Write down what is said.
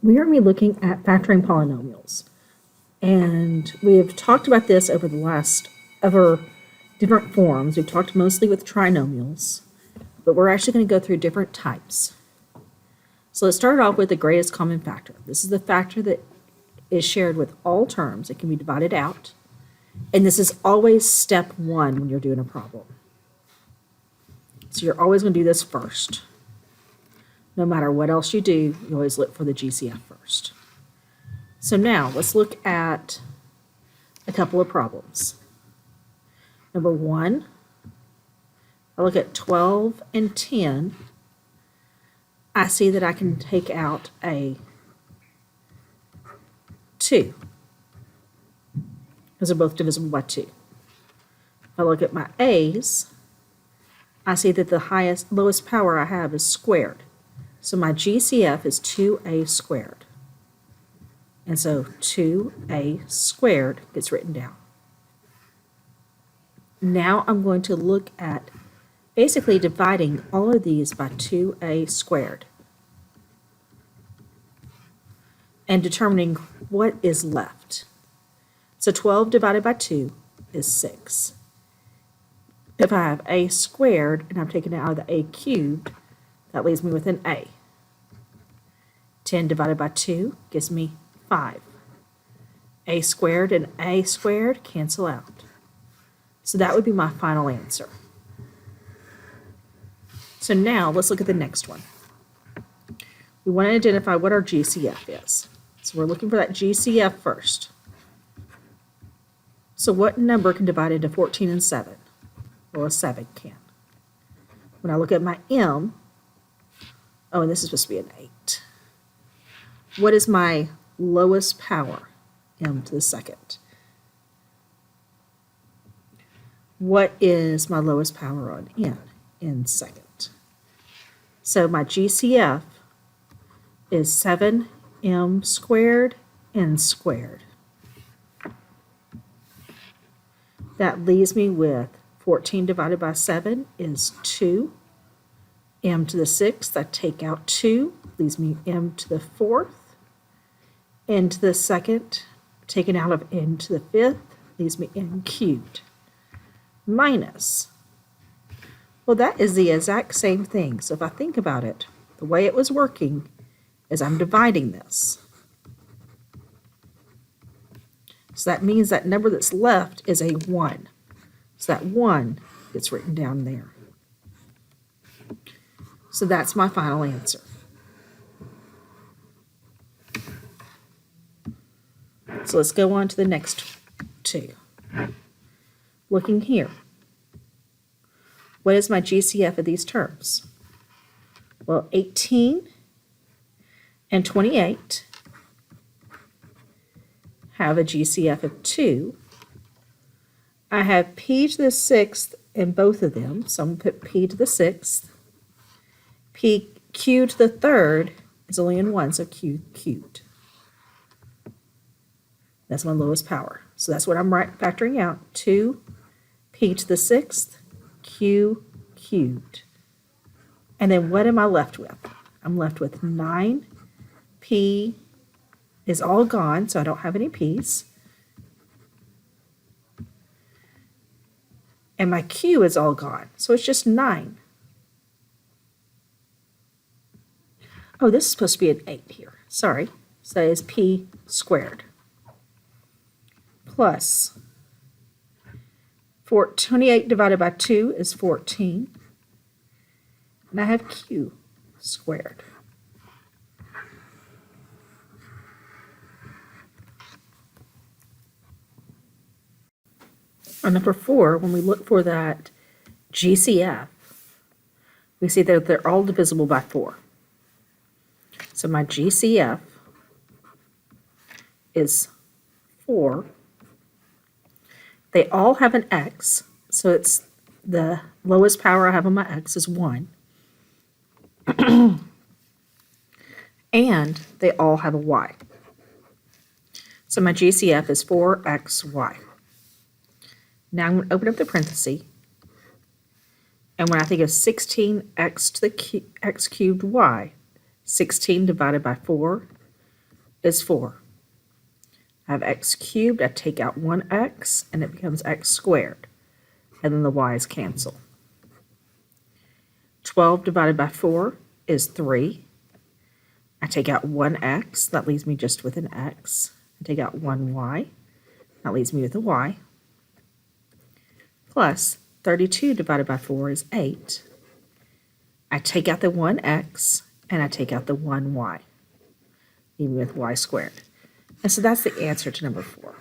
we are going to be looking at factoring polynomials. And we have talked about this over different forms. We've talked mostly with trinomials, but we're actually going to go through different types. So let's start off with the greatest common factor. This is the factor that is shared with all terms. It can be divided out. And this is always step one when you're doing a problem. So you're always going to do this first. No matter what else you do, you always look for the GCF first. So now let's look at a couple of problems. Number one, I look at 12 and 10. I see that I can take out a 2 because they're both divisible by 2. If I look at my A's, I see that the lowest power I have is squared. So my GCF is 2a squared. And so 2a squared gets written down. Now I'm going to look at basically dividing all of these by 2a squared and determining what is left. So 12 divided by 2 is 6. If I have a squared and I'm taking it out of the a cubed, that leaves me with an a. 10 divided by 2 gives me 5. A squared and a squared cancel out. So that would be my final answer. So now let's look at the next one. We want to identify what our GCF is. So we're looking for that GCF first. So what number can divide into 14 and 7? Well, a 7 can. When I look at my M, oh, and this is supposed to be an 8. What is my lowest power? M to the second. What is my lowest power on N? N second. So my GCF is 7m squared n squared. That leaves me with 14 divided by 7 is 2. M to the 6th, I take out 2, leaves me m to the 4th. N to the 2nd, taken out of n to the 5th, leaves me n cubed. Minus. Well, that is the exact same thing. So if I think about it, the way it was working is I'm dividing this. So that means that number that's left is a 1. So that 1 gets written down there. So that's my final answer. So let's go on to the next two. Looking here. What is my GCF of these terms? Well, 18 and 28 have a GCF of 2. I have p to the 6th in both of them, so I'm going to put p to the 6th. Q to the 3rd is only in 1, so q cubed. That's my lowest power. So that's what I'm factoring out. 2 p to the 6th, q cubed. And then what am I left with? I'm left with 9. P is all gone, so I don't have any p's. And my q is all gone, so it's just 9. Oh, this is supposed to be an 8 here. Sorry. So that is p squared. Plus 28 divided by 2 is 14. And I have q squared. On number 4, when we look for that GCF, we see that they're all divisible by 4. So my GCF is 4. They all have an x, so it's the lowest power I have on my x is 1. And they all have a y. So my GCF is 4xy. Now I'm going to open up the parenthesis. And when I think of 16x to the x cubed y, 16 divided by 4 is 4. I have x cubed, I take out one x, and it becomes x squared. And then the y's cancel. 12 divided by 4 is 3. I take out one x, that leaves me just with an x. I take out one y, that leaves me with a y. Plus 32 divided by 4 is 8. I take out the one x, and I take out the one y, leaving me with y squared. And so that's the answer to number 4.